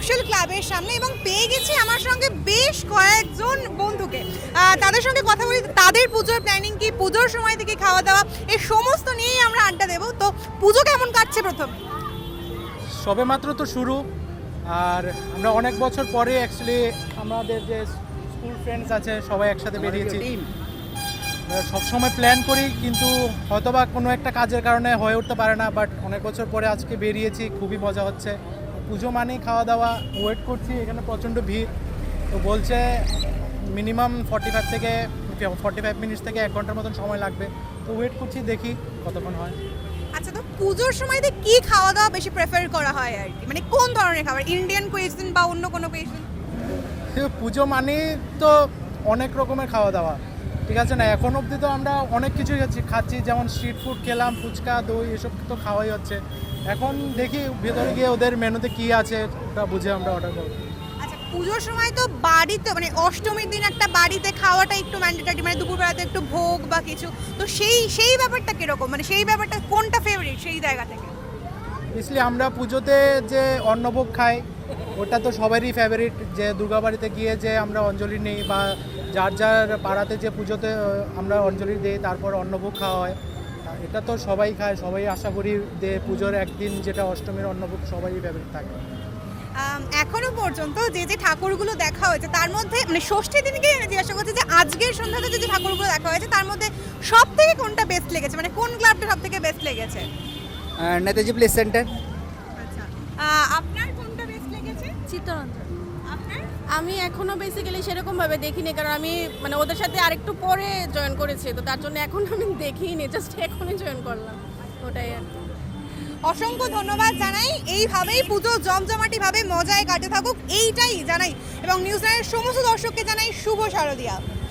Social ক্লাবের সামনে এবং পেয়ে গেছি আমার সঙ্গে বেশ কয়েকজন বন্ধুকে। তাদের সঙ্গে কথা বলি, তাদের পুজোর প্ল্যানিং কি, পুজোর সময় থেকে খাওয়া দাওয়া, এই সমস্ত নিয়েই আমরা আড্ডা দেবো। তো পুজো কেমন কাটছে প্রথম? সবেমাত্র তো শুরু, আর আমরা অনেক বছর পরে অ্যাকচুয়ালি আমাদের যে স্কুল ফ্রেন্ডস আছে সবাই একসাথে বেরিয়েছি। সবসময় প্ল্যান করি কিন্তু হয়তোবা কোনো একটা কাজের কারণে হয়ে উঠতে পারে না, বাট অনেক বছর পরে আজকে বেরিয়েছি, খুবই মজা হচ্ছে। পুজো মানেই খাওয়া দাওয়া, ওয়েট করছি, এখানে প্রচণ্ড ভিড়। তো বলছে মিনিমাম 45 মিনিটস থেকে 1 ঘন্টার মতন সময় লাগবে। তো ওয়েট করছি, দেখি কতক্ষণ হয়। আচ্ছা, তো পুজোর সময় কি খাওয়া দাওয়া বেশি প্রেফার করা হয় আর কি, মানে কোন ধরনের খাবার, ইন্ডিয়ান কুইজিন বা অন্য কোনো কুইজিন? পুজো মানেই তো অনেক রকমের খাওয়া দাওয়া, ঠিক আছে না? এখন অবধি তো আমরা অনেক কিছুই খাচ্ছি, যেমন স্ট্রিট ফুড খেলাম, ফুচকা, দই, এসব তো খাওয়াই হচ্ছে। এখন দেখি ভেতরে গিয়ে ওদের মেনুতে কি আছে ওটা বুঝে আমরা অর্ডার করব। আচ্ছা, পুজোর সময় তো বাড়িতে মানে অষ্টমীর দিন একটা বাড়িতে খাওয়াটা একটু ম্যান্ডেটরি, মানে দুপুরবেলাতে একটু ভোগ বা কিছু, তো সেই ব্যাপারটা কিরকম, মানে সেই ব্যাপারটা কোনটা ফেভারিট সেই জায়গা থেকে? বেসিক্যালি আমরা পুজোতে যে অন্নভোগ খাই ওটা তো সবারই ফেভারিট, যে দুর্গাবাড়িতে গিয়ে যে আমরা অঞ্জলি নিই বা যার যার পাড়াতে যে পুজোতে আমরা অঞ্জলি দিই, তারপর অন্নভোগ খাওয়া হয়, এটা তো সবাই খায়। সবাই আশা করি যে পুজোর একদিন যেটা অষ্টমীর অন্নভোগ সবারই ফেভারিট থাকে। এখনো পর্যন্ত যে যে ঠাকুরগুলো দেখা হয়েছে তার মধ্যে, মানে ষষ্ঠীর দিনকে জিজ্ঞাসা করছি যে আজকের সন্ধ্যাতে যে ঠাকুরগুলো দেখা হয়েছে তার মধ্যে সব থেকে কোনটা বেস্ট লেগেছে, মানে কোন ক্লাবটা সব থেকে বেস্ট লেগেছে? Netaji place centre. আচ্ছা, আপনার কোনটা বেস্ট লেগেছে? চিত্তরঞ্জন। আপনার? আমি এখনো বেসিক্যালি সেরকম ভাবে দেখিনি, কারণ আমি মানে ওদের সাথে আরেকটু পরে জয়েন করেছি, তো তার জন্য এখন আমি দেখিনি, জাস্ট এখনই জয়েন করলাম, ওটাই আর কি। অসংখ্য ধন্যবাদ জানাই, এইভাবেই পুজো জমজমাটিভাবে মজায় কাটে থাকুক এইটাই জানাই, এবং নিউজ লাইনের সমস্ত দর্শককে জানাই শুভ শারদিয়া।